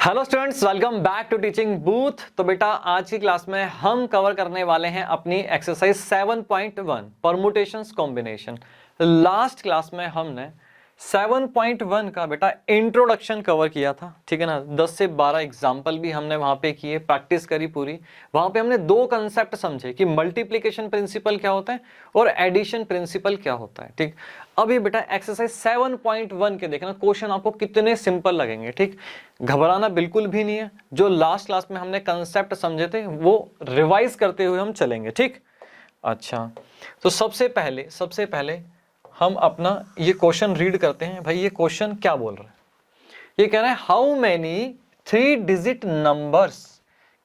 Hello students, welcome back to teaching booth. तो बेटा आज की क्लास में हम कवर करने वाले हैं अपनी exercise 7.1 permutations combination. Last class में हमने 7.1 का बेटा इंट्रोडक्शन कवर किया था, ठीक है ना। 10 से 12 एग्जाम्पल भी हमने वहां पे किए, प्रैक्टिस करी पूरी। वहां पे हमने दो कंसेप्ट समझे कि मल्टीप्लिकेशन प्रिंसिपल क्या होता है और एडिशन प्रिंसिपल क्या होता है, ठीक। अभी बेटा एक्सरसाइज 7.1 के देखना क्वेश्चन आपको कितने सिंपल लगेंगे, ठीक। घबराना बिल्कुल भी नहीं है। जो लास्ट क्लास में हमने कंसेप्ट समझे थे वो रिवाइज करते हुए हम चलेंगे, ठीक। अच्छा, तो सबसे पहले हम अपना ये क्वेश्चन रीड करते हैं। भाई ये क्वेश्चन क्या बोल रहा है? ये कह रहा है how many 3 digit numbers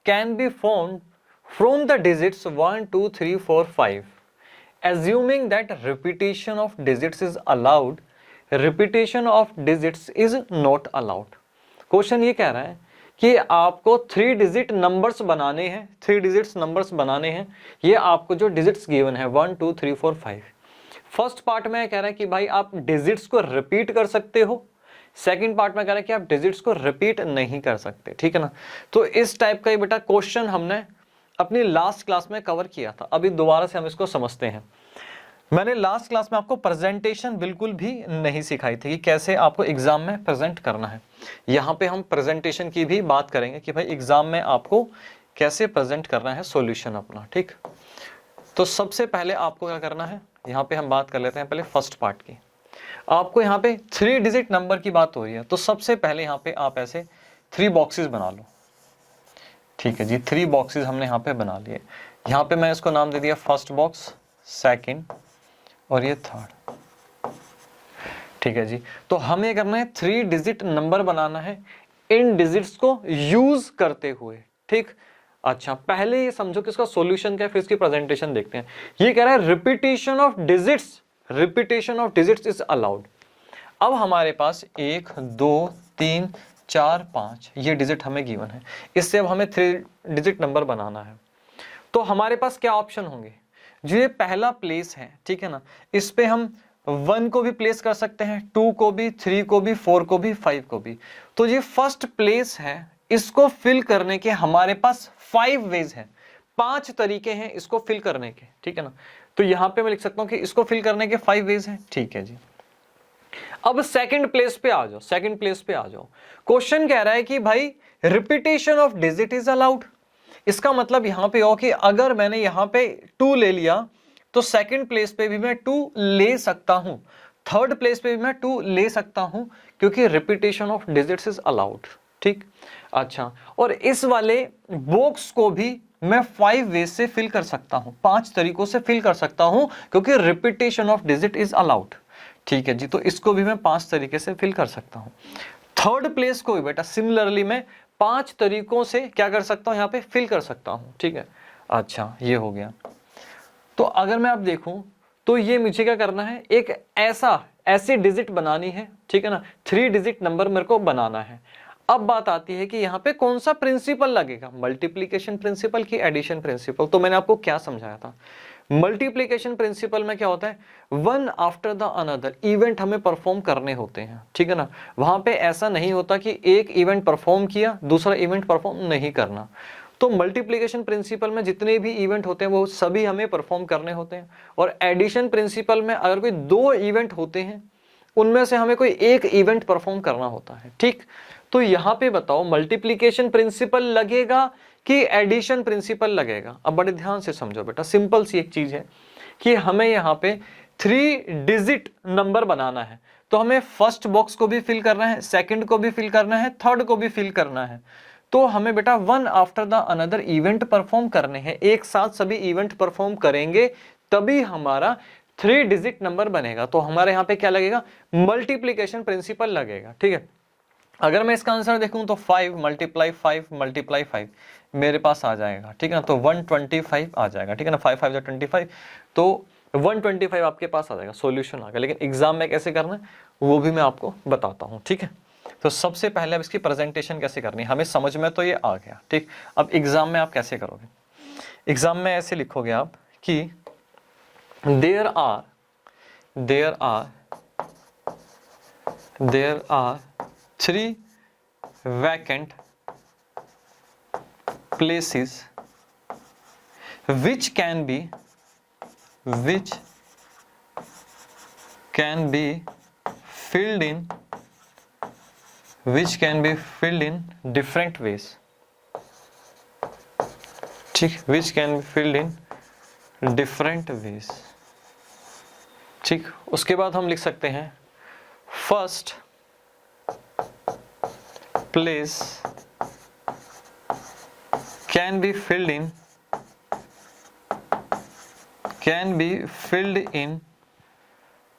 can be found from the digits 1 2 3 4 5 assuming that repetition of digits is allowed, repetition of digits is not allowed। Question ये कह रहा है कि आपको 3 डिजिट नंबर्स बनाने हैं, 3 डिजिट्स नंबर्स बनाने हैं। ये आपको जो डिजिट्स गिवन है 1 2 3 4 5। फर्स्ट पार्ट में कह रहा है कि भाई आप डिजिट्स को रिपीट कर सकते हो। सेकंड पार्ट में कह रहा है कि आप डिजिट्स को रिपीट नहीं कर सकते, ठीक है ना। तो इस टाइप का ही बेटा क्वेश्चन हमने अपनी लास्ट क्लास में कवर किया था। अभी दोबारा से हम इसको समझते हैं। मैंने लास्ट क्लास में आपको प्रेजेंटेशन बिल्कुल भी नहीं सिखाई थी कि कैसे आपको एग्जाम में प्रेजेंट करना है। यहाँ पे हम प्रेजेंटेशन की भी बात करेंगे कि भाई एग्जाम में आपको कैसे प्रेजेंट करना है सॉल्यूशन अपना, ठीक। तो सबसे पहले आपको क्या करना है, यहाँ पे हम बात कर लेते हैं पहले फर्स्ट पार्ट की। आपको यहाँ पे 3 डिजिट नंबर की बात हो रही है, तो सबसे पहले यहाँ पे आप ऐसे 3 बॉक्सेस बना लो, ठीक है जी। 3 बॉक्सेस हमने यहाँ पे बना लिए। यहाँ पे मैं इसको नाम दे दिया फर्स्ट बॉक्स, सेकंड और ये थर्ड, ठीक है जी। तो हमें करना है 3 डिजिट नंबर बनाना है इन डिजिट्स को यूज करते हुए, ठीक। अच्छा, पहले ये समझो कि इसका सॉल्यूशन क्या है, फिर इसकी प्रेजेंटेशन देखते हैं। ये कह रहा है repetition of digits is allowed. अब हमारे पास 1 2 3 4 5 ये डिजिट हमें गिवन है। इससे अब हमें 3 डिजिट नंबर बनाना है। तो हमारे पास क्या ऑप्शन होंगे? जो ये पहला प्लेस है, ठीक है ना, इस पे हम 1 को भी प्लेस कर सकते हैं, 2 को भी, 3 को भी, 4 को भी, 5 को भी। तो ये फर्स्ट प्लेस है, इसको फिल करने के हमारे पास 5 वेज हैं, 5 तरीके हैं इसको फिल करने के, ठीक है ना। तो यहां पे मैं लिख सकता हूं कि इसको फिल करने के 5 वेज हैं, ठीक है जी। अब सेकंड प्लेस पे आ जाओ। क्वेश्चन कह रहा है कि भाई repetition of digit is allowed. इसका मतलब यहां पे हो कि अगर मैंने यहां पे 2 ले लिया तो सेकंड प्लेस पे भी मैं 2 ले सकता हूं, थर्ड प्लेस पे भी मैं 2 ले सकता हूं, क्योंकि repetition of digits is allowed, ठीक। अच्छा, और इस वाले बॉक्स को भी मैं 5 वेज से फिल कर सकता हूं, 5 तरीकों से फिल कर सकता हूं, क्योंकि repetition of digit is allowed, ठीक है जी। तो इसको भी मैं 5 तरीके से फिल कर सकता हूं। थर्ड प्लेस को भी बेटा सिमिलरली मैं 5 तरीकों से क्या कर सकता हूं, यहां पे फिल कर सकता हूं, ठीक है। अच्छा, ये हो गया। तो अगर मैं अब देखूं तो ये मुझे क्या करना है, एक ऐसी डिजिट बनानी है, ठीक है ना। 3 डिजिट नंबर मेरे को बनाना है। अब बात आती है कि यहाँ पे कौन सा प्रिंसिपल लगेगा, मल्टीप्लीकेशन प्रिंसिपल की एडिशन प्रिंसिपल। तो मैंने आपको क्या समझाया था, मल्टीप्लिकेशन प्रिंसिपल में क्या होता है, one after the another event हमें परफॉर्म करने होते हैं, ठीक है ना। वहां पे ऐसा नहीं होता कि एक इवेंट परफॉर्म किया दूसरा इवेंट परफॉर्म नहीं करना। तो मल्टीप्लिकेशन प्रिंसिपल में जितने भी इवेंट होते हैं वो सभी हमें परफॉर्म करने होते हैं। और एडिशन प्रिंसिपल में अगर कोई 2 इवेंट होते हैं उनमें से हमें कोई एक इवेंट परफॉर्म करना होता है, ठीक। तो यहां पे बताओ मल्टीप्लिकेशन प्रिंसिपल लगेगा कि एडिशन प्रिंसिपल लगेगा। अब बड़े ध्यान से समझो बेटा, सिंपल सी एक चीज है कि हमें यहाँ पे 3 डिजिट नंबर बनाना है, तो हमें फर्स्ट बॉक्स को भी फिल करना है, सेकंड को भी फिल करना है, थर्ड को भी फिल करना है। तो हमें बेटा one after the another event perform करने हैं, एक साथ सभी इवेंट परफॉर्म करेंगे तभी हमारा 3 डिजिट नंबर बनेगा। तो हमारे यहाँ पे क्या लगेगा, मल्टीप्लिकेशन प्रिंसिपल लगेगा, ठीक है। अगर मैं इसका आंसर देखूं तो 5 मल्टीप्लाई 5 मेरे पास आ जाएगा, ठीक है ना। तो 125 आ जाएगा, ठीक है ना। 5 5 जो 25, तो 125 आपके पास आ जाएगा, सॉल्यूशन आ गया। लेकिन एग्जाम में कैसे करना है वो भी मैं आपको बताता हूं, ठीक है। तो सबसे पहले अब इसकी प्रेजेंटेशन कैसे करनी है हमें समझ में तो ये आ गया, ठीक। अब एग्जाम में आप कैसे करोगे, एग्जाम में ऐसे लिखोगे आप कि there are 3 vacant places which can be filled in different ways, ठीक, which can be filled in different ways, ठीक। उसके बाद हम लिख सकते हैं first place can be filled in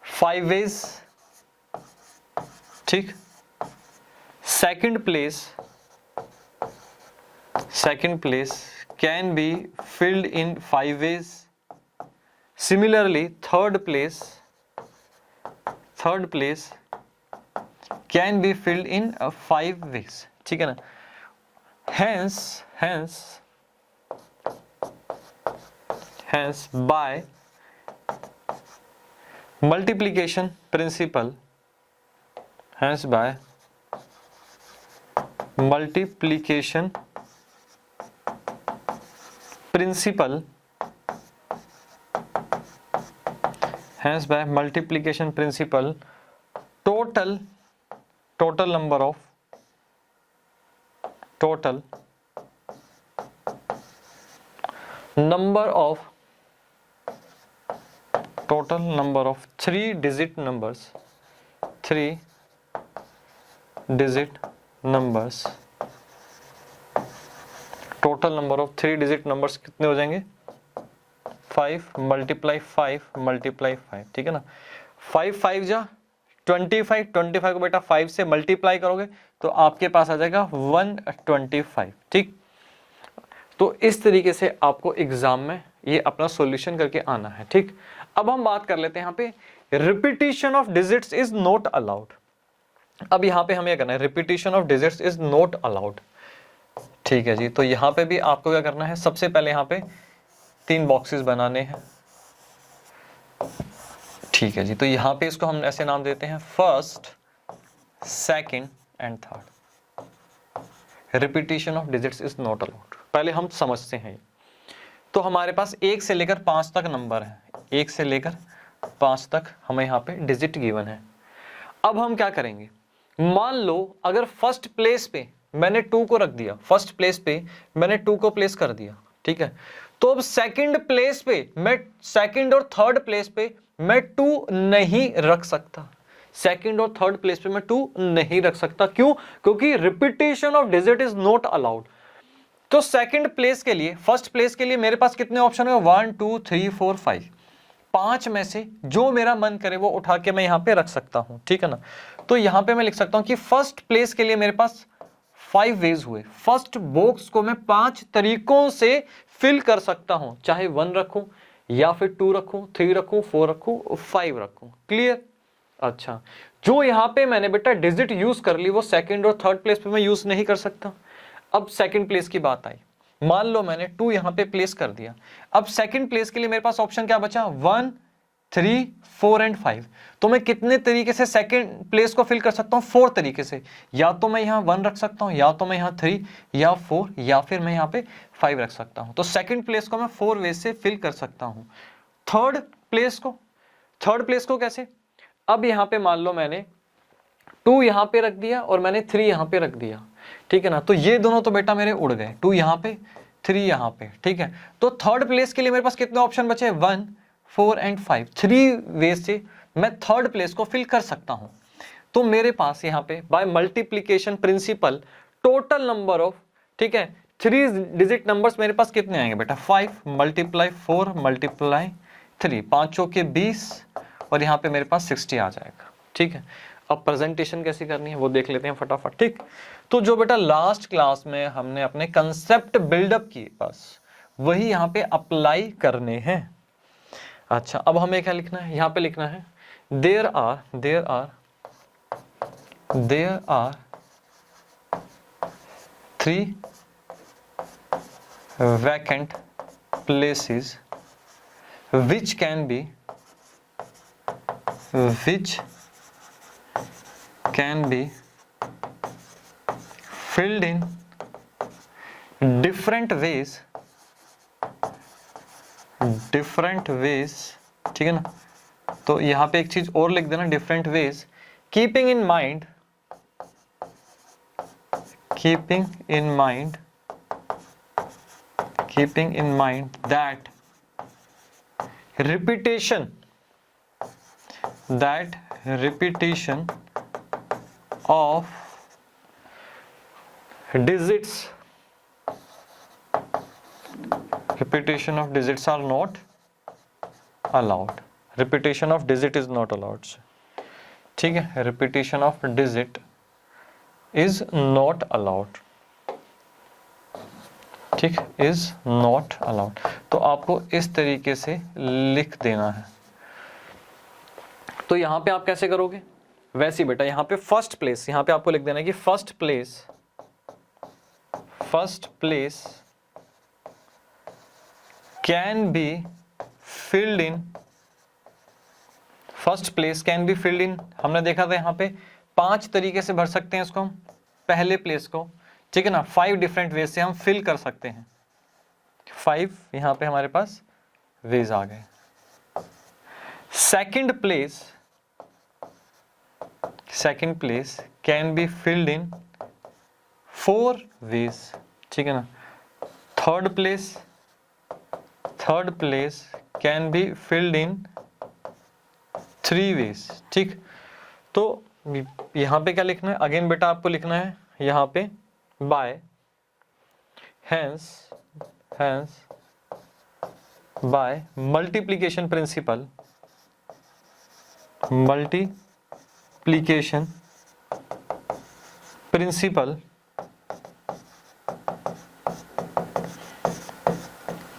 5 ways, ठीक। second place can be filled in 5 ways, similarly third place can be filled in 5 ways, ठीक है ना। hence by multiplication principle total number of 3-digit numbers total number of 3-digit numbers कितने हो जाएंगे? 5 multiply 5 multiply 5, ठीक है ना। 5 5 जा 25 को बेटा 5 से मल्टीप्लाई करोगे तो आपके पास आ जाएगा 125, ठीक। तो इस तरीके से आपको एग्जाम में ये अपना सॉल्यूशन करके आना है, ठीक। अब हम बात कर लेते हैं यहाँ पे repetition of digits is not allowed. अब यहाँ पे हमें करना है repetition of digits is not allowed, ठीक है जी। तो यहाँ पे भी आपको क्या करना है, सबसे पहले यहाँ पे 3 बॉक्सेस बनाने हैं, ठीक है जी। तो यहाँ पे इसको हम ऐसे नाम देते हैं first, second and third. Repetition of digits is not allowed, पहले हम समझते हैं। तो हमारे पास 1 से लेकर 5 तक नंबर है, 1 से लेकर 5 तक हमें यहाँ पे डिजिट गिवन है। अब हम क्या करेंगे, मान लो अगर फर्स्ट प्लेस पे मैंने 2 को रख दिया, फर्स्ट प्लेस पे मैंने 2 को प्लेस कर दिया, ठीक है। तो अब सेकंड प्लेस पे मैं, सेकंड और थर्ड प्लेस पे मैं 2 नहीं रख सकता, सेकंड और थर्ड प्लेस पे मैं 2 नहीं रख सकता। क्यों? क्योंकि repetition of digit is not allowed. तो सेकंड प्लेस के लिए, फर्स्ट प्लेस के लिए मेरे पास कितने ऑप्शन है? 1 2 3 4 5, 5 में से जो मेरा मन करे वो उठा के मैं यहां पे रख सकता हूं, ठीक है ना। तो यहां पे मैं लिख सकता हूं कि फर्स्ट प्लेस के लिए मेरे पास 5 वेज हुए। फर्स्ट बॉक्स को मैं 5 तरीकों से फिल कर सकता हूं, चाहे 1 रखूं या फिर 2 रखूं, 3 रखूं, 4 रखूं, 5 रखूं। क्लियर? अच्छा, जो यहां पे मैंने बेटा डिजिट यूज कर ली वो सेकंड और थर्ड प्लेस पे मैं यूज नहीं कर सकता। अब सेकंड प्लेस की बात आई, मान लो मैंने 2 यहां पे प्लेस कर दिया। अब सेकंड प्लेस के लिए मेरे पास ऑप्शन क्या बचा? 1 3 4 एंड 5। तो मैं कितने तरीके से सेकंड प्लेस को फिल कर सकता हूं? 4 तरीके से। या तो मैं यहां 1 रख सकता हूं, या तो मैं यहां 3 या 4, या फिर मैं यहां पे 5 रख सकता हूं। तो सेकंड प्लेस को मैं 4 वे से फिल कर सकता हूं। थर्ड प्लेस को कैसे? अब यहां पे मान लो मैंने 2 यहां पे रख दिया और मैंने 3 यहां पे रख दिया, ठीक है ना। तो ये दोनों तो बेटा मेरे उड़ गए, 2 यहां पे 3 यहां पे, ठीक है। तो थर्ड प्लेस के लिए मेरे पास कितने ऑप्शन बचे? 1 4 एंड 5। 3 वे से मैं थर्ड प्लेस को फिल कर सकता हूं। तो मेरे पास यहां पे by multiplication principle total number of, ठीक है, 3 डिजिट नंबर्स मेरे पास कितने आएंगे बेटा? 5 मल्टीप्लाई 4 मल्टीप्लाई 3, 5 चौके 20 और यहां पे मेरे पास 60 आ जाएगा, ठीक है। अब प्रेजेंटेशन कैसे करनी है वो देख लेते हैं फटाफट, ठीक। तो जो बेटा लास्ट क्लास में हमने अपने कंसेप्ट बिल्डअप किए बस वही यहां पे अप्लाई करने हैं। अच्छा, अब हमें क्या लिखना है? यहां पे लिखना है there are 3 vacant places which can be filled in different ways, ठीक है ना। तो यहां पे एक चीज और लिख देना, different ways, keeping in mind that repetition of digits are not allowed. Repetition of digit is not allowed, ठीक है। repetition of digit is not allowed, ठीक, is not allowed। तो आपको इस तरीके से लिख देना है। तो यहां पे आप कैसे करोगे, वैसे ही बेटा यहां पे फर्स्ट प्लेस, यहां पे आपको लिख देना है कि first place can be filled इन, हमने देखा था यहां पे 5 तरीके से भर सकते हैं इसको हम, पहले प्लेस को, ठीक है ना। 5 डिफरेंट वे से हम फिल कर सकते हैं, 5 यहां पे हमारे पास वेज आ गए। Second place can be filled in 4 ways, ठीक है ना। Third place can be filled in 3 ways, ठीक। तो यहां पे क्या लिखना है, अगेन बेटा आपको लिखना है यहां पे by, hence by multiplication principle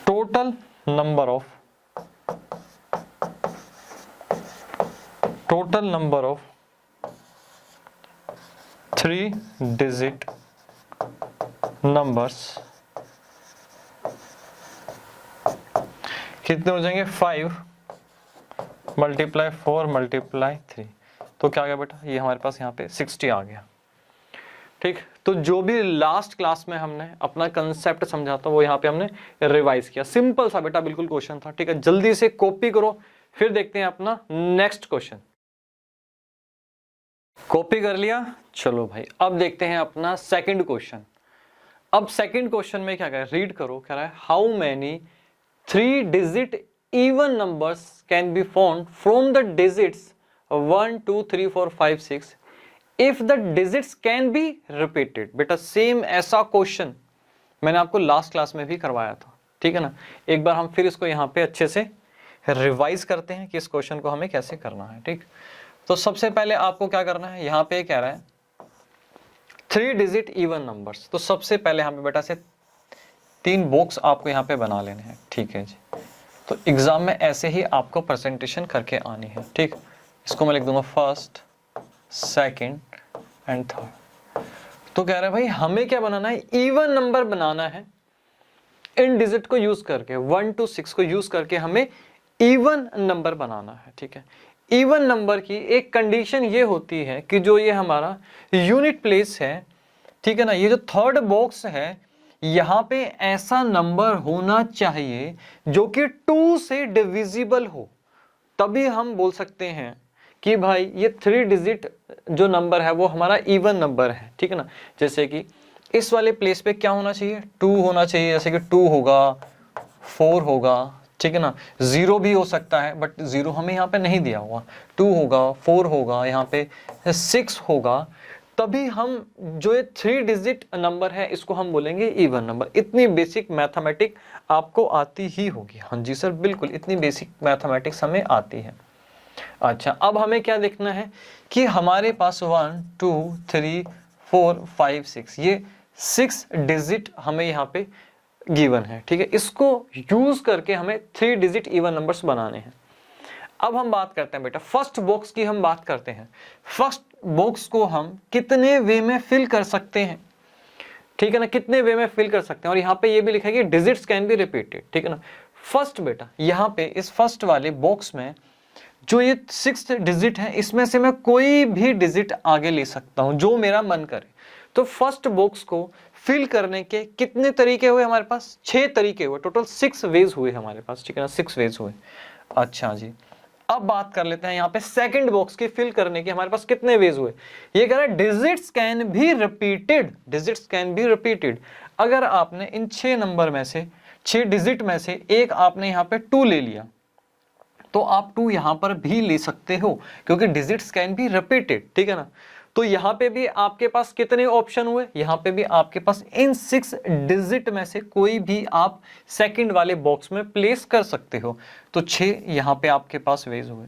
total number of 3 digit numbers कितने हो जाएंगे, 5 मल्टीप्लाई 4 मल्टीप्लाई 3, तो क्या आ गया बेटा, ये हमारे पास यहाँ पे 60 आ गया, ठीक। तो जो भी लास्ट क्लास में हमने अपना कंसेप्ट समझा था वो यहाँ पे हमने रिवाइज किया, सिंपल सा बेटा बिल्कुल क्वेश्चन था, ठीक है। जल्दी से कॉपी करो, फिर देखते हैं अपना नेक्स्ट क्वेश्चन। कॉपी कर लिया, चलो भाई अब देखते हैं अपना सेकंड क्वेश्चन। अब सेकंड क्वेश्चन में क्या कह रहा है, रीड करो, कह रहा है how many 3 digit even numbers can be found from the digits 1 2 3 4 5 6 if the digits can be repeated. बेटा सेम ऐसा क्वेश्चन मैंने आपको लास्ट क्लास में भी करवाया था, ठीक है ना। एक बार हम फिर इसको यहाँ पे अच्छे से रिवाइज करते हैं कि इस क्वेश्चन को हमें कैसे करना है, ठीक। तो सबसे पहले आपको क्या करना है, यहाँ पे कह रहा है 3 डिजिट इवन नंबर्स, तो सबसे पहले यहाँ पे बेटा से 3 बॉक्स आपको यहाँ पे बना लेने हैं, ठीक है जी। तो एग्जाम में ऐसे ही आपको प्रेजेंटेशन करके आनी है, ठीक। इसको मैं लिख दूंगा फर्स्ट, सेकंड एंड थर्ड। तो कह रहा है भाई हमें क्या बनाना है, इवन नंबर बनाना है, इन डिजिट को यूज करके 1 to 6 को यूज करके हमें इवन नंबर बनाना है, ठीक है। इवन नंबर की एक कंडीशन ये होती है कि जो ये हमारा यूनिट प्लेस है, ठीक है ना, ये जो थर्ड बॉक्स है यहाँ पे ऐसा नंबर होना चाहिए जो कि 2 से डिविजिबल हो, तभी हम बोल सकते हैं कि भाई ये 3 डिजिट जो नंबर है वो हमारा इवन नंबर है, ठीक है ना। जैसे कि इस वाले प्लेस पे क्या होना चाहिए, 2 होना चाहिए, जैसे कि 2 होगा, 4 होगा, ठीक है ना। 0 भी हो सकता है बट 0 हमें यहाँ पे नहीं दिया हुआ, 2 होगा, 4 होगा, यहाँ पे 6 होगा, तभी हम जो ये 3 डिजिट नंबर है इसको हम बोलेंगे इवन नंबर। इतनी बेसिक मैथमेटिक आपको आती ही होगी, हाँ जी सर बिल्कुल, इतनी बेसिक मैथमेटिक्स हमें आती है। अच्छा अब हमें क्या देखना है कि हमारे पास 1 2 3 4 5 6 ये 6 डिजिट हमें यहाँ पे गिवन है, ठीक है। इसको यूज करके हमें 3 डिजिट इवन नंबर्स बनाने हैं। अब हम बात करते हैं बेटा फर्स्ट बॉक्स की, हम बात करते हैं फर्स्ट बॉक्स को हम कितने वे में फिल कर सकते हैं, ठीक है ना, कितने वे में फिल कर सकते हैं। और यहाँ पे ये भी लिखा है कि डिजिट्स कैन बी रिपीटेड, ठीक है ना। फर्स्ट बेटा यहाँ पे इस फर्स्ट वाले बॉक्स में जो ये 6 डिजिट है इसमें से मैं कोई भी डिजिट आगे ले सकता हूं जो मेरा मन करे। तो फर्स्ट बॉक्स को फिल करने के कितने तरीके हुए हमारे पास? 6 तरीके हुए, टोटल 6 वेज हुए हमारे पास, ठीक है ना, 6 वेज हुए। अच्छा जी, अब बात कर लेते हैं यहाँ पे सेकंड बॉक्स की फिल करने के हमारे पास कितने वेज हुए। ये कह रहा है digits can be repeated, digits can be repeated. अगर आपने इन 6 नंबर में से 6 डिजिट में से एक आपने यहाँ पे 2 ले लिया तो आप 2 यहां पर भी ले सकते हो क्योंकि डिजिट्स कैन बी रिपीटेड, ठीक है ना। तो यहां पे भी आपके पास कितने ऑप्शन हुए? यहां पे भी आपके पास इन 6 डिजिट में से कोई भी आप सेकंड वाले बॉक्स में प्लेस कर सकते हो। तो 6 यहां पे आपके पास वेज हुए।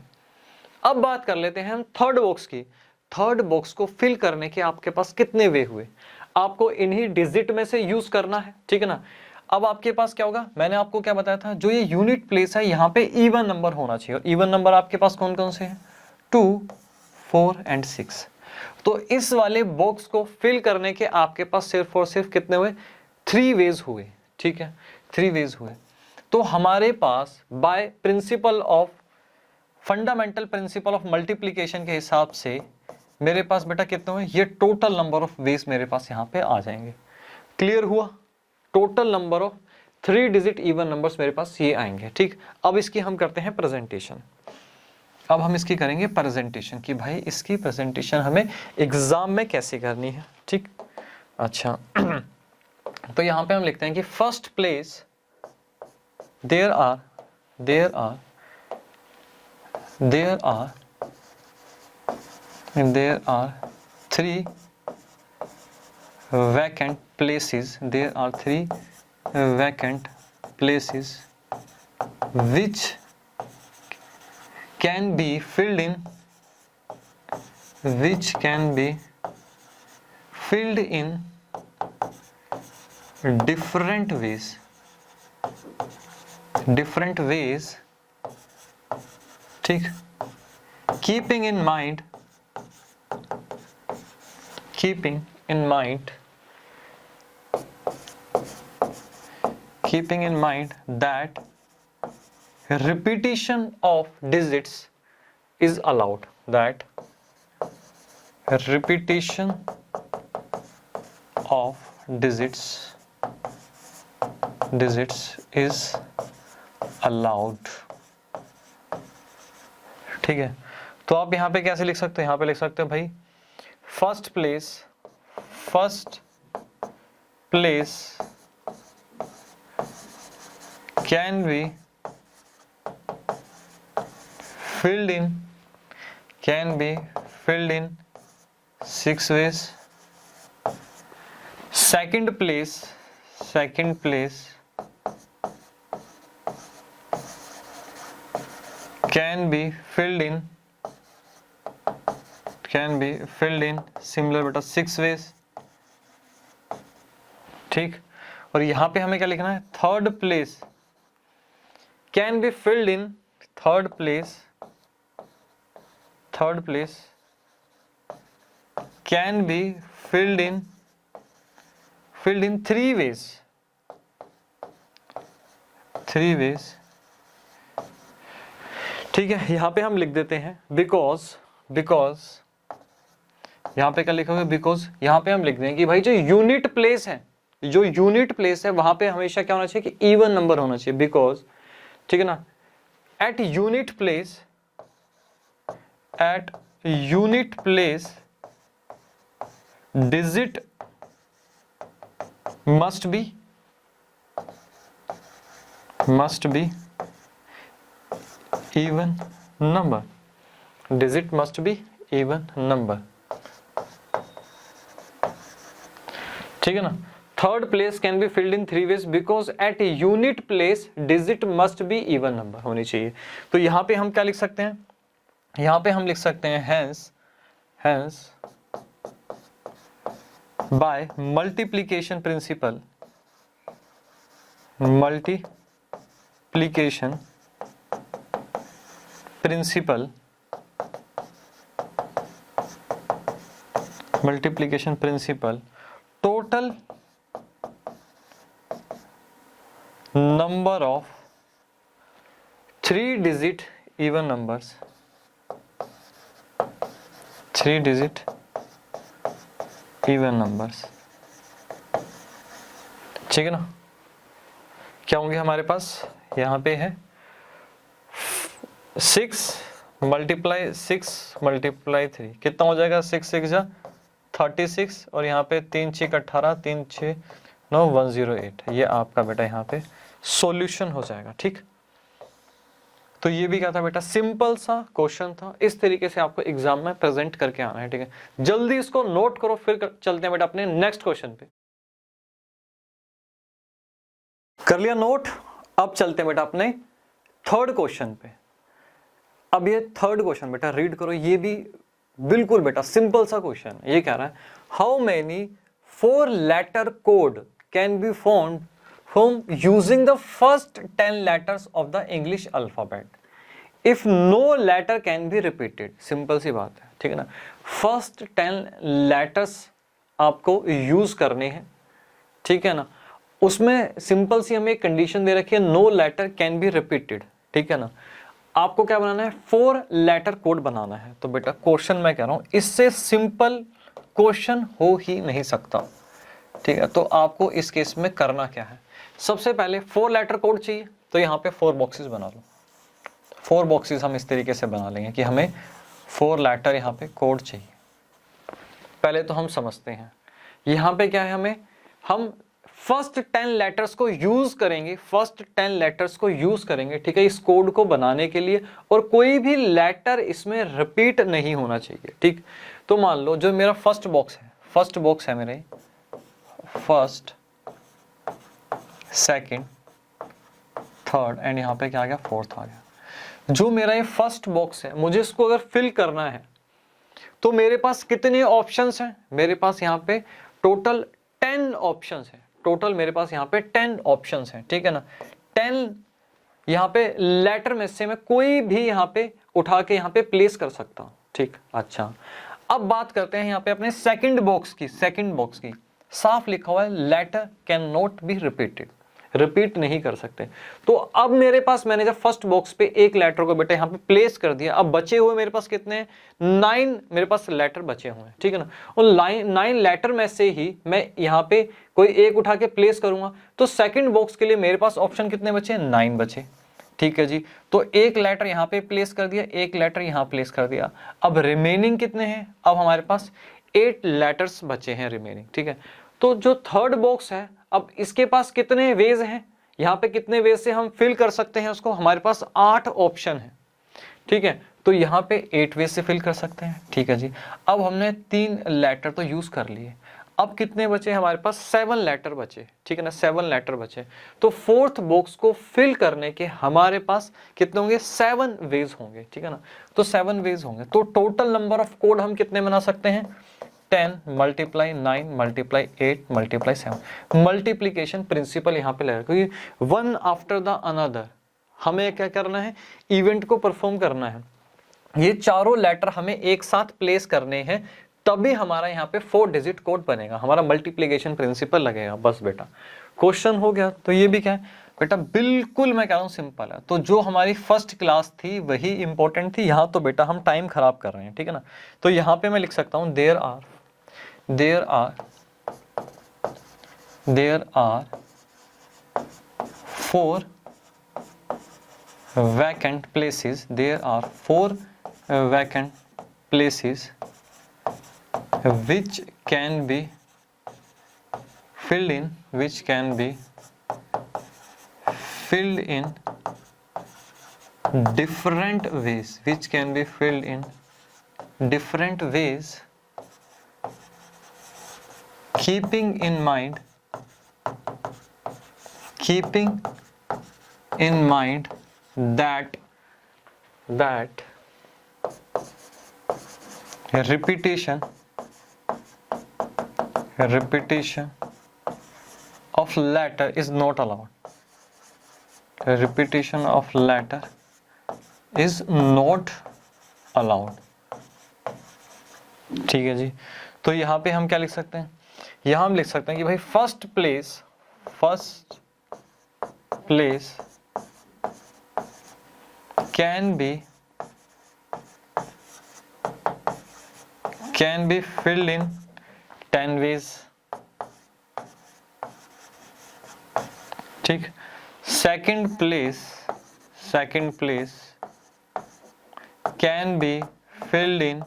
अब बात कर लेते हैं हम थर्ड बॉक्स की। थर्ड बॉक्स को फिल करने के आपके पास कितने वे हुए? आपको इन्हीं डिजिट में से यूज करना है, ठीक है ना। अब आपके पास क्या होगा, मैंने आपको क्या बताया था, जो ये यूनिट प्लेस है यहाँ पे इवन नंबर होना चाहिए। और इवन नंबर आपके पास कौन कौन से हैं? 2, 4 एंड 6। तो इस वाले बॉक्स को फिल करने के आपके पास सिर्फ और सिर्फ कितने हुए? 3 वेज हुए, ठीक है, 3 वेज हुए। तो हमारे पास by principle of fundamental principle of multiplication के हिसाब से मेरे पास बेटा कितने हुए? ये टोटल नंबर ऑफ वेज मेरे पास यहाँ पे आ जाएंगे। क्लियर हुआ? Total number of 3 digit even numbers मेरे पास ये आएंगे, ठीक। अब इसकी हम करते हैं प्रेजेंटेशन। अब हम इसकी करेंगे प्रेजेंटेशन कि भाई इसकी प्रेजेंटेशन हमें एग्जाम में कैसे करनी है, ठीक। अच्छा तो यहां पे हम लिखते हैं कि first place there are 3 vacant places. There are 3 vacant places which can be filled in different ways, ठीक। keeping in mind that repetition of digits is allowed, is allowed, ठीक है। तो आप यहां पे कैसे लिख सकते हो? यहां पे लिख सकते हो भाई first place can be filled in 6 ways. Second place can be filled in similar बेटा 6 ways, ठीक। और यहां पे हमें क्या लिखना है? Third place can be filled in third place can be filled in 3 ways, ठीक है। यहां पे हम लिख देते हैं बिकॉज यहां पे क्या लिखोगे? बिकॉज यहां पे हम लिख देंगे कि भाई जो यूनिट प्लेस है वहां पे हमेशा क्या होना चाहिए कि इवन नंबर होना चाहिए, बिकॉज, ठीक है ना, at unit place digit must be even number, digit must be even number, ठीक है ना। Third place can be filled in 3 ways because at unit place digit must be even number होनी चाहिए। तो यहां पे हम क्या लिख सकते हैं? यहां पे हम लिख सकते हैं hence by multiplication principle total number of 3 digit even numbers 3 digit even numbers, ठीक है ना। क्या होंगे हमारे पास, यहाँ पे है 6 मल्टीप्लाई 3, कितना हो जाएगा, 6 6 जा 36, और यहाँ पे 3 6 18, 3 6 9 108, ये आपका बेटा यहाँ पे सॉल्यूशन हो जाएगा, ठीक। तो ये भी क्या था बेटा, सिंपल सा क्वेश्चन था, इस तरीके से आपको एग्जाम में प्रेजेंट करके आना है, ठीक है। जल्दी इसको नोट करो, फिर चलते हैं बेटा अपने नेक्स्ट क्वेश्चन पे। कर लिया नोट, अब चलते हैं बेटा अपने थर्ड क्वेश्चन पे। अब ये थर्ड क्वेश्चन बेटा रीड करो, ये भी बिल्कुल बेटा सिंपल सा क्वेश्चन। ये कह रहा है how many 4 letter code can be found from using the first 10 letters of the English alphabet if no letter can be repeated. Simple सी बात है, ठीक है ना। फर्स्ट 10 लेटर्स आपको यूज करने हैं, ठीक है ना। उसमें सिंपल सी हमें कंडीशन दे रखी है, no letter can be repeated, ठीक है ना। आपको क्या बनाना है, 4 लेटर कोड बनाना है। तो बेटा क्वेश्चन मैं कह रहा हूं, इससे सिंपल क्वेश्चन हो ही नहीं सकता, ठीक है। तो आपको इस केस में करना क्या है, सबसे पहले 4 लेटर कोड चाहिए, तो यहाँ पे 4 बॉक्सेस बना लो। 4 बॉक्सेस हम इस तरीके से बना लेंगे कि हमें 4 लेटर यहाँ पे कोड चाहिए। पहले तो हम समझते हैं यहाँ पे क्या है, हम फर्स्ट 10 लेटर्स को यूज करेंगे, फर्स्ट 10 लेटर्स को यूज करेंगे, ठीक है, इस कोड को बनाने के लिए, और कोई भी लेटर इसमें रिपीट नहीं होना चाहिए, ठीक। तो मान लो जो मेरा फर्स्ट बॉक्स है मेरे फर्स्ट, सेकंड, थर्ड एंड यहाँ पे क्या आ गया, फोर्थ आ गया। जो मेरा ये फर्स्ट बॉक्स है, मुझे इसको अगर फिल करना है तो मेरे पास कितने ऑप्शंस हैं, मेरे पास यहाँ पे टोटल 10 ऑप्शंस हैं। टोटल मेरे पास यहाँ पे 10 ऑप्शंस हैं, ठीक है ना। 10 यहाँ पे लेटर में से मैं कोई भी यहाँ पे उठा के यहाँ पे प्लेस कर सकता हूँ, ठीक। अच्छा, अब बात करते हैं यहाँ पे अपने सेकंड बॉक्स की। साफ लिखा हुआ है letter can not be repeated, repeat नहीं कर सकते। तो अब मेरे पास, मैंने जब फर्स्ट बॉक्स पे एक लेटर को बेटा यहाँ पे प्लेस कर दिया, अब बचे हुए मेरे पास कितने हैं, 9 मेरे पास लेटर बचे हुए हैं, ठीक है ना। उन 9 लेटर में से ही मैं यहाँ पे कोई एक उठा के प्लेस करूंगा, तो सेकंड बॉक्स के लिए मेरे पास ऑप्शन कितने बचे, 9 बचे, ठीक है जी। तो एक लेटर यहाँ पे प्लेस कर दिया, एक लेटर यहाँ प्लेस कर दिया। अब रिमेनिंग कितने हैं, अब हमारे पास 8 लेटर्स बचे हैं रिमेनिंग, ठीक है। तो जो थर्ड बॉक्स है, अब इसके पास कितने वेज हैं, यहाँ पे कितने वेज से हम फिल कर सकते हैं उसको, हमारे पास 8 ऑप्शन है, ठीक है। तो यहाँ पे 8 वेज से फिल कर सकते हैं, ठीक है जी। अब हमने 3 लेटर तो यूज कर लिए, अब कितने बचे हमारे पास, 7 लेटर बचे, ठीक है ना, 7 लेटर बचे। तो फोर्थ बॉक्स को फिल करने के हमारे पास कितने होंगे, 7 वेज होंगे, ठीक है ना। तो 7 वेज होंगे, तो टोटल नंबर ऑफ कोड हम कितने बना सकते हैं, 10 multiply 9 multiply 8 multiply 7। Multiplication principal यहाँ पे लगेगा, क्योंकि वन आफ्टर द अनदर हमें क्या करना है, इवेंट को परफॉर्म करना है। ये चारों लेटर हमें एक साथ प्लेस करने हैं, तभी हमारा यहाँ पे 4 डिजिट कोड बनेगा, हमारा मल्टीप्लीकेशन प्रिंसिपल लगेगा। बस बेटा क्वेश्चन हो गया। तो ये भी क्या है बेटा, बिल्कुल मैं कह रहा हूँ सिंपल है। तो जो हमारी फर्स्ट क्लास थी वही इंपॉर्टेंट थी, यहाँ तो बेटा हम टाइम खराब कर रहे हैं, ठीक है ना। तो यहाँ पे मैं लिख सकता हूँ there are 4 vacant places, there are 4 vacant places which can be filled in different ways, keeping in mind that repetition of letter is not allowed. Repetition of letter is not allowed, ठीक है जी। तो यहाँ पे हम क्या लिख सकते हैं, यहाँ हम लिख सकते हैं कि भाई first place can be filled in 10 ways. ठीक, second place can be filled in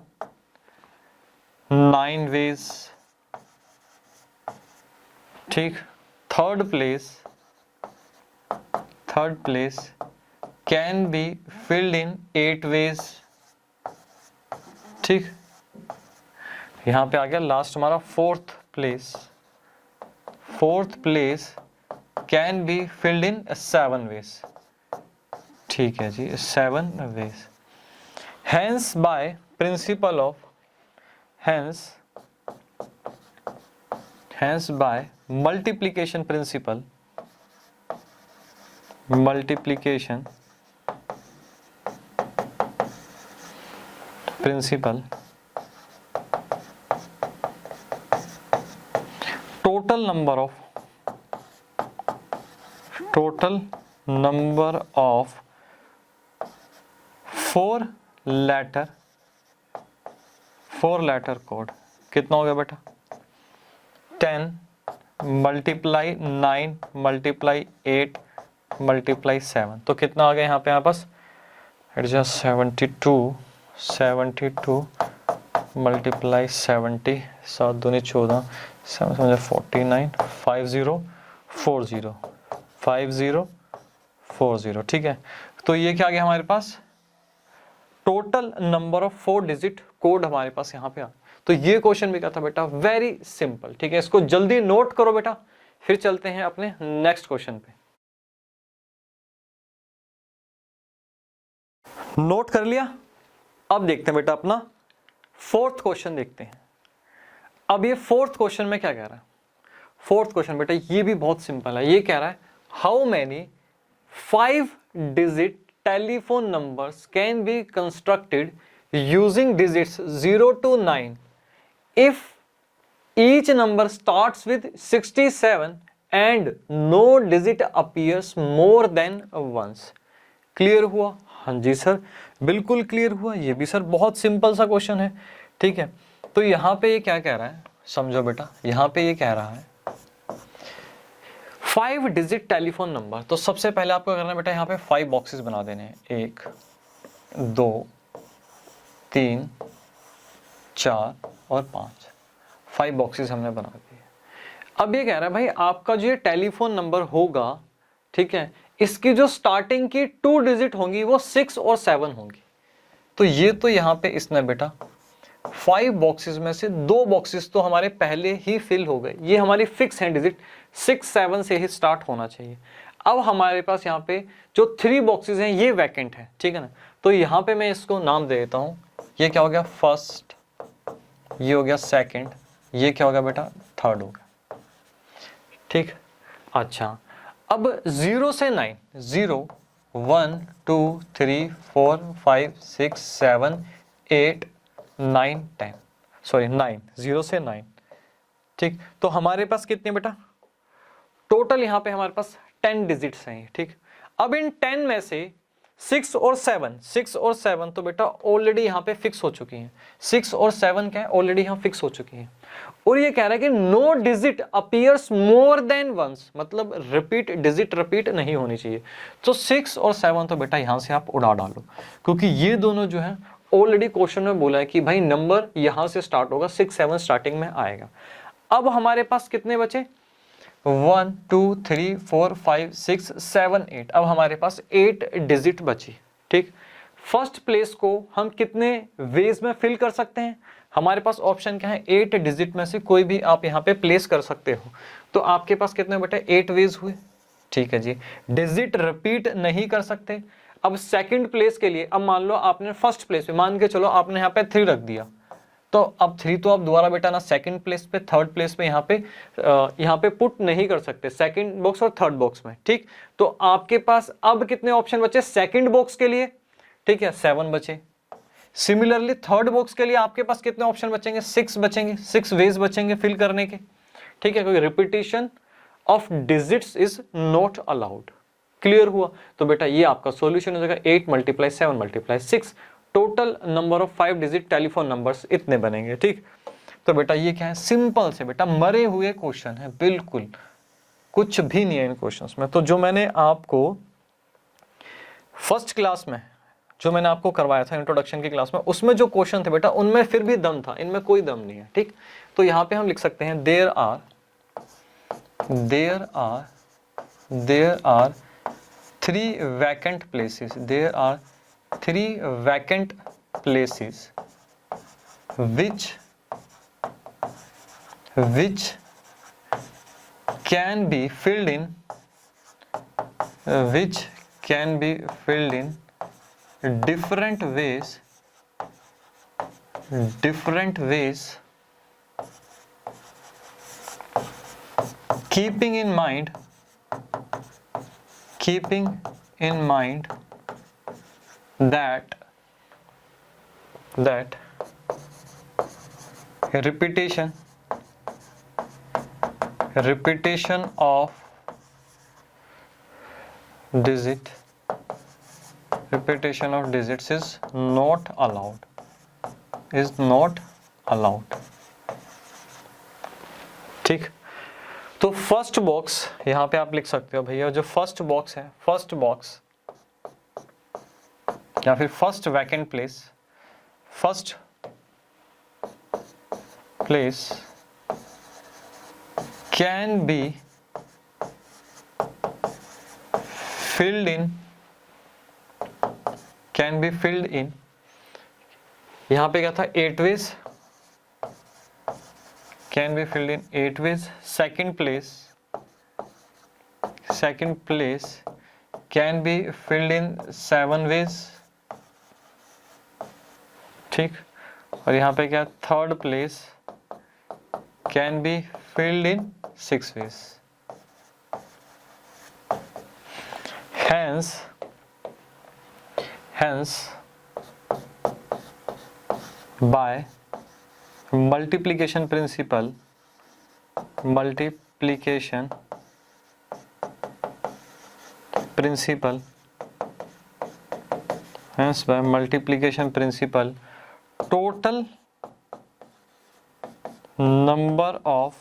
9 ways. ठीक, third place can be filled in 8 ways. ठीक, यहां पे आ गया लास्ट हमारा fourth place can be filled in 7 ways. ठीक है जी, 7 ways. Hence by principle of by multiplication principle total number of 4 letter code कितना हो गया बेटा? 10 मल्टीप्लाई 9 मल्टीप्लाई 8 मल्टीप्लाई 7, तो कितना आ गया यहाँ पे? यहाँ पास इट इज 72 मल्टीप्लाई 70, 7 दूनी 14, 7 49, 5040. ठीक है, तो ये क्या आ गया हमारे पास? Total number of 4 digit code हमारे पास यहाँ पे आ. तो ये क्वेश्चन भी क्या था बेटा? Very simple. ठीक है, इसको जल्दी नोट करो बेटा, फिर चलते हैं अपने नेक्स्ट क्वेश्चन पे. नोट कर लिया? अब देखते हैं बेटा अपना फोर्थ क्वेश्चन देखते हैं. अब ये फोर्थ क्वेश्चन में क्या कह रहा है? फोर्थ क्वेश्चन बेटा ये भी बहुत सिंपल है. ये कह रहा है how many 5 digit telephone numbers can be constructed using digits 0 to 9 if each number starts with 67 and no digit appears more than once. Clear हुआ? हाँ जी सर, बिल्कुल क्लियर हुआ. ये भी सर बहुत सिंपल सा क्वेश्चन है. ठीक है, तो यहाँ पे ये क्या कह रहा है समझो बेटा. यहाँ पे ये कह रहा है 5 डिजिट टेलीफोन नंबर. तो सबसे पहले आपको करना है बेटा यहाँ पे 5 बॉक्सेस बना देने हैं. 1 2 3 4 और 5. 5 बॉक्सेस हमने बना दिए. अब ये कह रहा है भाई आपका जो ये टेलीफोन नंबर होगा, ठीक है, इसकी जो स्टार्टिंग की 2 डिजिट होंगी वो 6 और 7 होंगी. तो ये तो यहाँ पे इसने बेटा 5 बॉक्सेस में से 2 बॉक्सेस तो हमारे पहले ही फिल हो गए. ये हमारी फिक्स है डिजिट, 6 7 से ही स्टार्ट होना चाहिए. अब हमारे पास यहाँ पे जो 3 बॉक्सेस हैं ये वैकेंट है. ठीक है ना, तो यहाँ पे मैं इसको नाम दे देता हूँ. ये क्या हो गया? फर्स्ट. ये हो गया सेकंड. ये क्या हो गया बेटा? थर्ड हो गया. ठीक, अच्छा. अब 0 से 9, 0 1 2 3 4 5 6 7 8 9 10, सॉरी 9, 0 से 9. ठीक, तो हमारे पास कितने बेटा? टोटल यहाँ पे हमारे पास 10 डिजिट्स हैं. ठीक, अब इन 10 में से 6 और 7 तो बेटा ऑलरेडी यहाँ पे फिक्स हो चुकी हैं. 6 और 7 क्या है? ऑलरेडी यहाँ फिक्स हो चुकी हैं. और ये कह रहा है कि no digit appears more than once, मतलब डिजिट रिपीट नहीं होनी चाहिए. तो 6 और 7 तो बेटा यहाँ से आप उड़ा डालो, क्योंकि ये दोनों जो है ऑलरेडी क्वेश्चन में बोला है कि भाई नंबर यहाँ से स्टार्ट होगा, 6 7 स्टार्टिंग में आएगा. अब हमारे पास कितने बचे? 1 2 3 4 5 6 7 8. अब हमारे पास 8 डिजिट बची. ठीक, फर्स्ट प्लेस को हम कितने वेज में फिल कर सकते हैं? हमारे पास ऑप्शन क्या है? 8 डिजिट में से कोई भी आप यहाँ पे प्लेस कर सकते हो. तो आपके पास कितने बेटे? 8 वेज हुए. ठीक है जी, डिजिट रिपीट नहीं कर सकते. अब सेकंड प्लेस के लिए, अब मान लो आपने फर्स्ट प्लेस पे, मान के चलो आपने यहाँ पे 3 रख दिया, तो अब 3 तो आप दोबारा बेटा ना सेकंड प्लेस पे, थर्ड प्लेस पे यहाँ पे पुट नहीं कर सकते, सेकंड बॉक्स और थर्ड बॉक्स में. ठीक, तो आपके पास अब कितने ऑप्शन बचे सेकंड बॉक्स के लिए? ठीक है, 7 बचे. सिमिलरली थर्ड बॉक्स के लिए आपके पास कितने ऑप्शन बचेंगे? 6 बचेंगे. 6 वेज बचेंगे फिल करने के. ठीक है, कोई repetition of digits is not allowed. Clear हुआ? तो बेटा ये आपका सॉल्यूशन हो जाएगा 8 × 7 × 6. Total number of 5 digit telephone numbers इतने बनेंगे। ठीक, तो बेटा ये क्या है, सिंपल से बेटा मरे हुए क्वेश्चन है, बिल्कुल कुछ भी नहीं है इन क्वेश्चंस में। तो जो मैंने आपको फर्स्ट क्लास में जो मैंने आपको करवाया था इंट्रोडक्शन की क्लास में, उसमें जो क्वेश्चन थे बेटा उनमें फिर भी दम था, इनमें कोई दम नहीं है। ठीक, तो यहां पे हम लिख सकते हैं there are 3 vacant places, there are 3 vacant places which can be filled in different ways keeping in mind that repetition of digits is not allowed। ठीक, तो फर्स्ट बॉक्स यहां पे आप लिख सकते हो भैया, जो फर्स्ट बॉक्स है, फर्स्ट बॉक्स या फिर first vacant place, first place can be filled in यहां पे क्या था, 8 ways, can be filled in 8 ways। second place can be filled in 7 ways। ठीक, और यहां पे क्या, third place can be filled in 6 ways। hence by multiplication principle total number of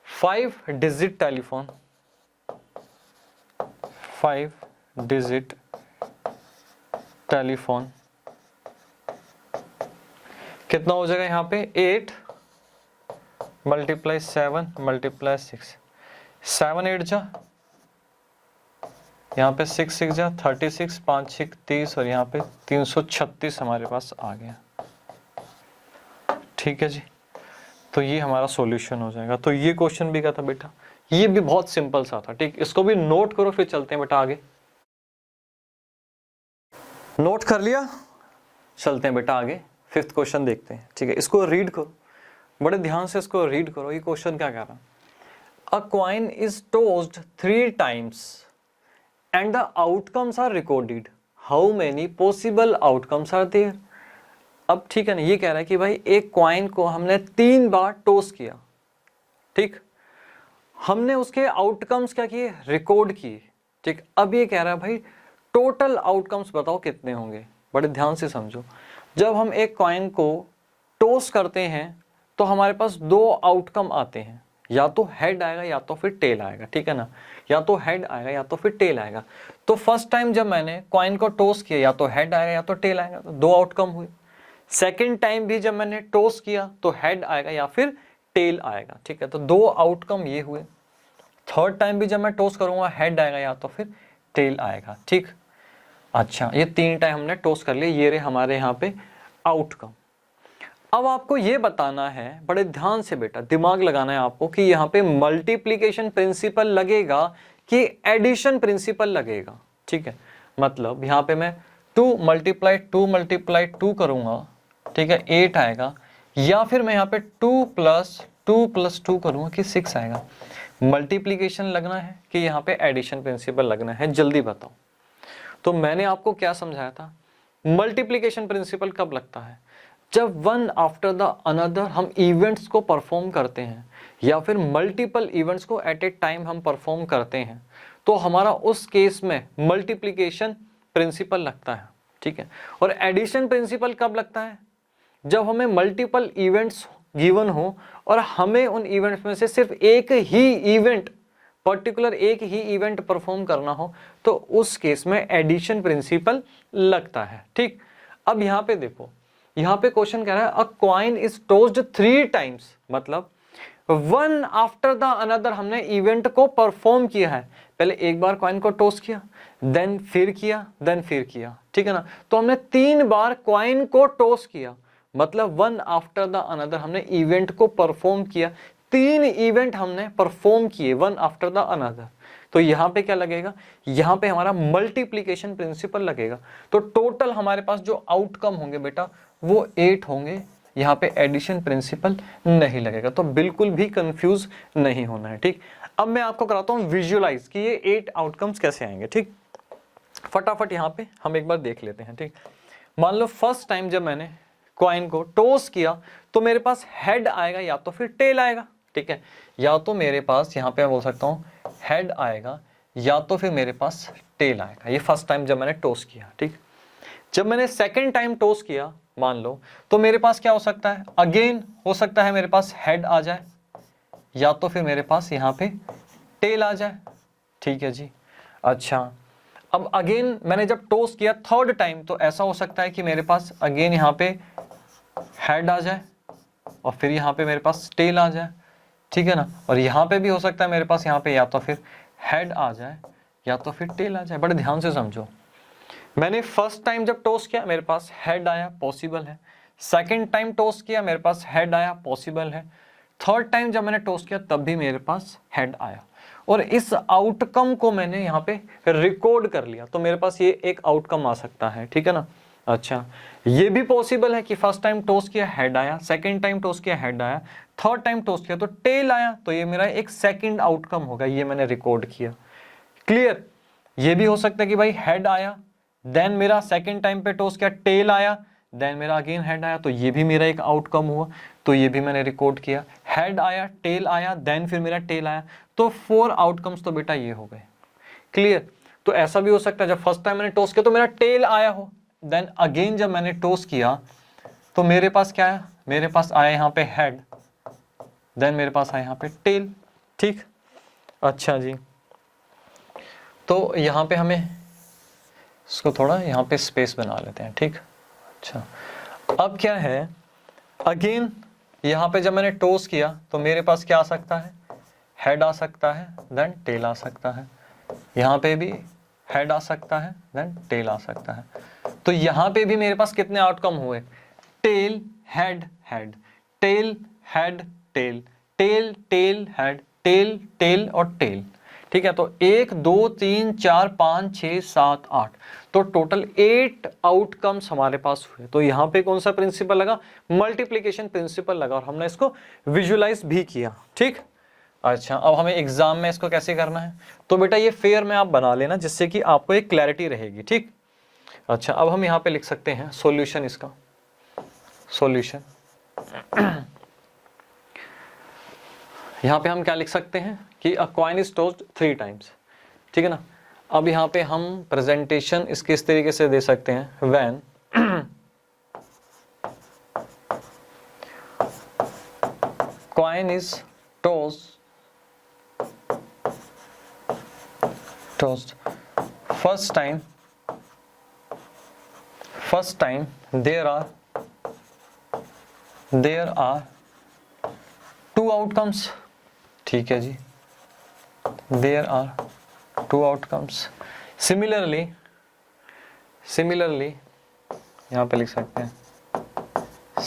5 digit telephone कितना हो जाएगा यहाँ पे, 8 × 7 × 6, 7 8 जा, यहाँ पे 6 6 जा 36, 5 6 30 और यहाँ पे 336 हमारे पास आ गया। ठीक है जी, तो ये हमारा सॉल्यूशन हो जाएगा। तो ये क्वेश्चन भी क्या था बेटा, ये भी बहुत सिंपल सा था। ठीक, इसको भी नोट करो, फिर चलते हैं बेटा आगे। नोट कर लिया, चलते हैं बेटा आगे, फिफ्थ क्वेश्चन देखते हैं। ठीक है, इसको रीड करो, बड़े ध्यान से इसको रीड करो। ये क्वेश्चन क्या कह रहा है, a coin is tossed 3 times and the outcomes are recorded, how many possible outcomes are there. अब ठीक है ना, ये कह रहा है कि भाई एक कॉइन को हमने 3 बार टॉस किया। ठीक, हमने उसके आउटकम्स क्या किए, रिकॉर्ड किए। ठीक, अब ये कह रहा है भाई टोटल आउटकम्स बताओ कितने होंगे। बड़े ध्यान से समझो, जब हम एक कॉइन को टॉस करते हैं तो हमारे पास 2 आउटकम आते हैं, या तो हेड आएगा या तो फिर टेल आएगा। ठीक है ना, या तो हेड आएगा या तो फिर टेल आएगा। तो फर्स्ट टाइम जब मैंने कॉइन को टॉस किया, या तो हेड आएगा या तो टेल आएगा, तो 2 आउटकम हुए। सेकेंड टाइम भी जब मैंने टॉस किया तो हेड आएगा या फिर टेल आएगा। ठीक है, तो 2 आउटकम ये हुए। थर्ड टाइम भी जब मैं टॉस करूंगा, हेड आएगा या तो फिर टेल आएगा। ठीक, अच्छा, ये 3 टाइम हमने टॉस कर लिए, ये रहे हमारे यहाँ पे आउटकम। अब आपको ये बताना है, बड़े ध्यान से बेटा दिमाग लगाना है आपको, कि यहाँ पे मल्टीप्लिकेशन प्रिंसिपल लगेगा कि एडिशन प्रिंसिपल लगेगा। ठीक है, मतलब यहाँ पे मैं 2 × 2 करूंगा, ठीक है, 8 आएगा, या फिर मैं यहाँ पे 2 + 2 करूंगा कि 6 आएगा। मल्टीप्लिकेशन लगना है कि यहाँ पे एडिशन प्रिंसिपल लगना है, जल्दी बताओ। तो मैंने आपको क्या समझाया था, मल्टीप्लिकेशन प्रिंसिपल कब लगता है, जब वन आफ्टर द अनदर हम इवेंट्स को परफॉर्म करते हैं, या फिर मल्टीपल इवेंट्स को एट ए टाइम हम परफॉर्म करते हैं, तो हमारा उस केस में मल्टीप्लिकेशन प्रिंसिपल लगता है। ठीक है। और एडिशन प्रिंसिपल कब लगता है? जब हमें मल्टीपल इवेंट्स गिवन हो और हमें उन इवेंट्स में से सिर्फ एक ही इवेंट, पर्टिकुलर एक ही इवेंट परफॉर्म करना हो, तो उस केस में एडिशन प्रिंसिपल लगता है। ठीक, अब यहां पे देखो, यहां पे क्वेश्चन कह रहा है a coin is tossed 3 times, मतलब वन आफ्टर द अनदर हमने इवेंट को परफॉर्म किया है। पहले एक बार कॉइन को टॉस किया, देन फिर किया, देन फिर किया, ठीक है ना। तो हमने 3 बार कॉइन को टॉस किया, मतलब वन आफ्टर द अनदर हमने इवेंट को परफॉर्म किया। 3 इवेंट हमने परफॉर्म किए वन आफ्टर द अनदर। तो यहां पे क्या लगेगा? यहां पे हमारा मल्टीप्लीकेशन प्रिंसिपल लगेगा। तो टोटल हमारे पास जो आउटकम होंगे बेटा वो 8 होंगे। यहाँ पे एडिशन प्रिंसिपल नहीं लगेगा। तो बिल्कुल भी कंफ्यूज नहीं होना है। ठीक, अब मैं आपको कराता हूँ विजुअलाइज कि ये 8 आउटकम्स कैसे आएंगे। ठीक, फटाफट यहाँ पे हम एक बार देख लेते हैं। ठीक, मान लो फर्स्ट टाइम जब मैंने कॉइन को टॉस किया तो मेरे पास हेड आएगा या तो फिर टेल आएगा। ठीक है, या तो मेरे पास यहाँ पे मैं बोल सकता हूँ हेड आएगा या तो फिर मेरे पास टेल आएगा। ये फर्स्ट टाइम जब मैंने टॉस किया। ठीक, जब मैंने सेकेंड टाइम टॉस किया मान लो, तो मेरे पास क्या हो सकता है? अगेन हो सकता है मेरे पास हेड आ जाए या तो फिर मेरे पास यहाँ पे टेल आ जाए। ठीक है जी। अच्छा, अब अगेन मैंने जब टॉस किया थर्ड टाइम, तो ऐसा हो सकता है कि मेरे पास अगेन यहाँ पे हेड आ जाए और फिर यहाँ पे मेरे पास टेल आ जाए। ठीक है ना, और यहाँ पे भी हो सकता है मेरे पास यहाँ पे या तो फिर हेड आ जाए या तो फिर टेल आ जाए। बड़े ध्यान से समझो, मैंने फर्स्ट टाइम जब टॉस किया मेरे पास हेड आया, पॉसिबल है। सेकंड टाइम टॉस किया मेरे पास हेड आया, पॉसिबल है। थर्ड टाइम जब मैंने टॉस किया तब भी मेरे पास हेड आया, और इस आउटकम को मैंने यहाँ पे रिकॉर्ड कर लिया, तो मेरे पास ये एक आउटकम आ सकता है। ठीक है ना। अच्छा, ये भी पॉसिबल है कि फर्स्ट टाइम टॉस किया हेड आया, सेकंड टाइम टॉस किया हेड आया, थर्ड टाइम टॉस किया तो टेल आया, तो ये मेरा एक सेकंड आउटकम होगा, ये मैंने रिकॉर्ड किया। क्लियर। ये भी हो सकता है कि भाई हेड आया, देन मेरा सेकंड टाइम पे टॉस किया टेल आया, देन मेरा अगेन हेड आया, तो ये भी मेरा एक आउटकम हुआ, तो ये भी मैंने रिकॉर्ड किया। हेड आया, टेल आया, देन फिर मेरा टेल आया, तो 4 आउटकम्स तो बेटा ये हो गए। क्लियर। तो ऐसा भी हो सकता है जब फर्स्ट टाइम मैंने टॉस किया तो मेरा टेल आया हो, देन अगेन जब मैंने टॉस किया तो मेरे पास क्या है? मेरे पास आया यहाँ पे हेड, देन मेरे पास आया यहाँ पे टेल। ठीक, अच्छा जी। तो यहाँ पे हमें इसको थोड़ा यहाँ पे स्पेस बना लेते हैं। ठीक, अच्छा, अब क्या है, अगेन यहाँ पे जब मैंने टॉस किया तो मेरे पास क्या आ सकता है? हेड आ सकता है, देन टेल आ सकता है। यहाँ पे भी हेड आ सकता है, देन टेल आ सकता है। तो यहाँ पे भी मेरे पास कितने आउटकम हुए? Tail, head, head, tail, head, tail, tail, tail, head, tail, tail और टेल। ठीक है, तो 1 2 3 4 5 6 7 8, तो टोटल 8 आउटकम्स हमारे पास हुए। तो यहाँ पे कौन सा प्रिंसिपल लगा? मल्टीप्लिकेशन प्रिंसिपल लगा, और हमने इसको विजुअलाइज भी किया। ठीक, अच्छा, अब हमें एग्जाम में इसको कैसे करना है, तो बेटा ये फेयर में आप बना लेना जिससे कि आपको एक क्लैरिटी रहेगी। ठीक, अच्छा, अब हम यहाँ पे लिख सकते हैं सॉल्यूशन, इसका सॉल्यूशन। यहाँ पे हम क्या लिख सकते हैं कि अ कॉइन इज टॉस्ड 3 टाइम्स। ठीक है ना। अब यहाँ पे हम प्रेजेंटेशन इसके इस तरीके से दे सकते हैं, when coin is tossed first time there are 2 outcomes। ठीक है जी, there are 2 outcomes। similarly यहाँ पे लिख सकते हैं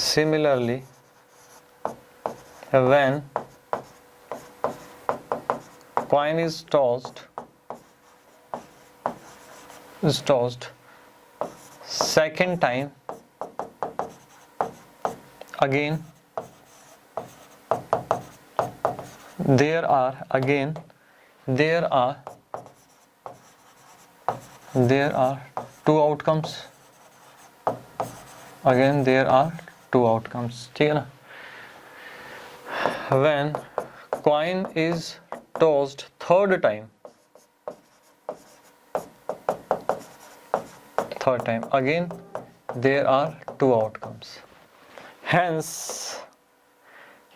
similarly when coin is tossed second time again there are 2 outcomes। again there are 2 outcomes। ठीक है ना। when coin is tossed third time third time again there are two outcomes. Hence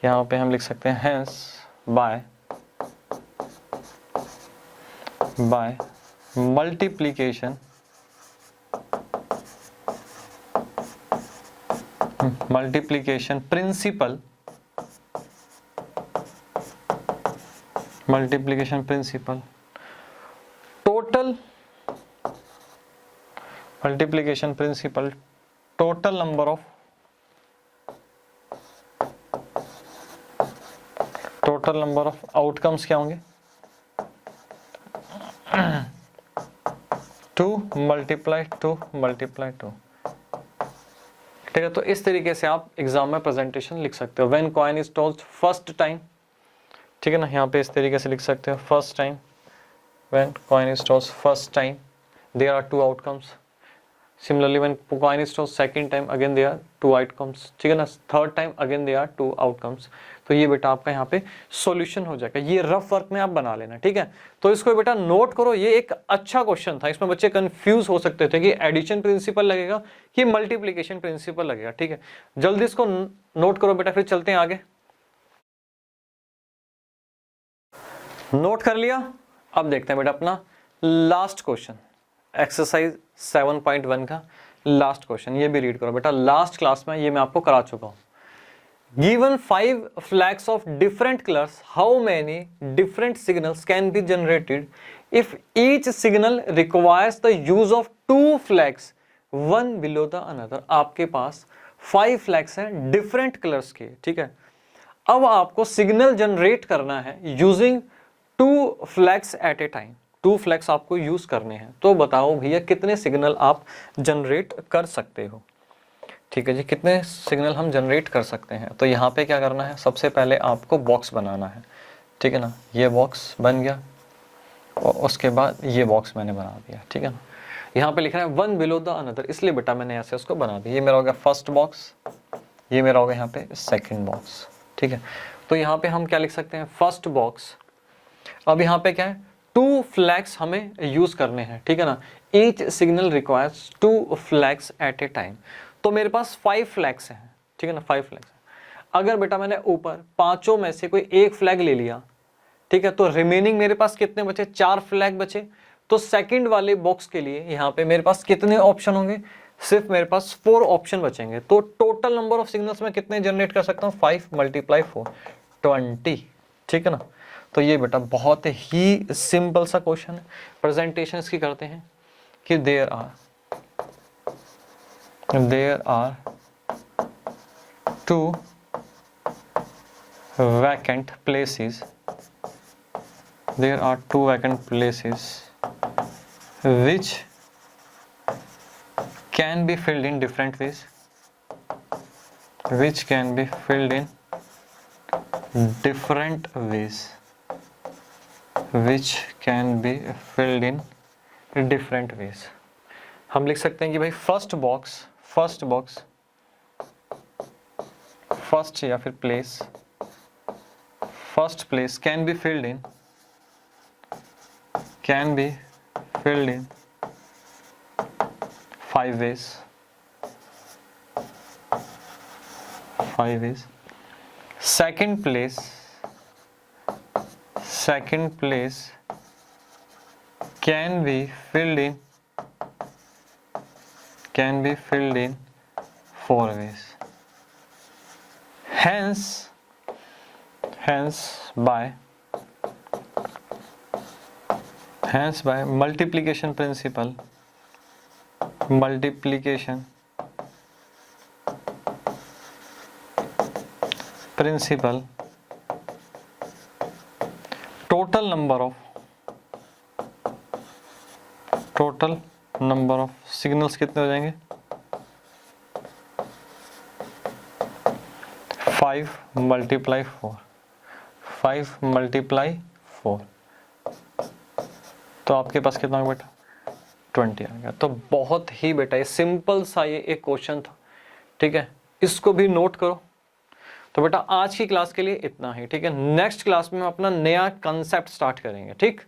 यहाँ पे हम लिख सकते हैं hence by multiplication principle total multiplication principle total number of outcomes क्या होंगे 2 multiply 2 ठीक है। तो इस तरीके से आप एग्जाम में प्रेजेंटेशन लिख सकते हो। When coin is tossed first time, ठीक है ना, यहाँ पे इस तरीके से लिख सकते हो first time, when coin is tossed first time there are two outcomes. Similarly when coin is tossed second time again there are two outcomes, ठीक है ना, third time again there are two outcomes. तो ये बेटा आपका यहाँ पे solution हो जाएगा। ये रफ वर्क में आप बना लेना, ठीक है। तो इसको बेटा नोट करो, ये एक अच्छा क्वेश्चन था। इसमें बच्चे कंफ्यूज हो सकते थे कि एडिशन प्रिंसिपल लगेगा कि मल्टीप्लिकेशन प्रिंसिपल लगेगा, ठीक है। जल्दी इसको नोट करो बेटा, फिर चलते हैं आगे। नोट कर लिया? अब देखते हैं बेटा अपना लास्ट क्वेश्चन, एक्सरसाइज 7.1 का लास्ट क्वेश्चन। ये भी रीड करो बेटा, लास्ट क्लास में ये मैं आपको करा चुका हूं। Given 5 flags of different colors, how many different signals can be generated if each signal requires the use of 2 flags, one below the another? आपके पास 5 flags हैं different colors के, ठीक है। अब आपको सिग्नल जनरेट करना है using 2 flags at a time। 2 flags आपको यूज करने हैं। तो बताओ भैया कितने सिग्नल आप जनरेट कर सकते हो, ठीक है जी, कितने सिग्नल हम जनरेट कर सकते हैं। तो यहाँ पे क्या करना है, सबसे पहले आपको बॉक्स बनाना है, ठीक है ना। ये बॉक्स बन गया और उसके बाद ये बॉक्स मैंने बना दिया, ठीक है ना। यहाँ पे लिख रहा है वन बिलो द अनदर, इसलिए बेटा मैंने ऐसे उसको बना दिया। ये मेरा हो गया फर्स्ट बॉक्स, ये मेरा हो गया यहाँ पे सेकेंड बॉक्स, ठीक है। तो यहाँ पे हम क्या लिख सकते हैं, फर्स्ट बॉक्स। अब यहाँ पे क्या है, 2 फ्लैग्स हमें यूज करने हैं, ठीक है ना। Each signal requires 2 flags at a time. तो मेरे पास 5 फ्लैग्स हैं, ठीक है ना, 5 फ्लैग्स हैं। अगर बेटा मैंने ऊपर पांचों में से कोई एक फ्लैग ले लिया, ठीक है, तो रिमेनिंग मेरे पास कितने बचे, 4 फ्लैग बचे। तो सेकंड वाले बॉक्स के लिए यहाँ पे मेरे पास कितने ऑप्शन होंगे, सिर्फ मेरे पास 4 ऑप्शन बचेंगे। तो टोटल नंबर ऑफ सिग्नल्स में कितने जनरेट कर सकता हूँ, 5 × 4 20, ठीक है ना। तो ये बेटा बहुत ही सिंपल सा क्वेश्चन है। प्रेजेंटेशन इसकी करते हैं कि there are 2 vacant places, there are 2 vacant places which can be filled in different ways, which can be filled in different ways, which can be filled in different ways। हम लिख सकते हैं कि भाई फर्स्ट बॉक्स फर्स्ट या फिर place, first place can be filled in 5 ways, 5 ways। second place can be filled in 4 ways। hence by multiplication principle total number of signals कितने हो जाएंगे, 5 × 4। तो आपके पास कितना होगा बेटा, 20 आ गया। तो बहुत ही बेटा ये सिंपल सा ये एक क्वेश्चन था, ठीक है। इसको भी नोट करो। तो बेटा आज की क्लास के लिए इतना ही, ठीक है। नेक्स्ट क्लास में हम अपना नया कंसेप्ट स्टार्ट करेंगे, ठीक।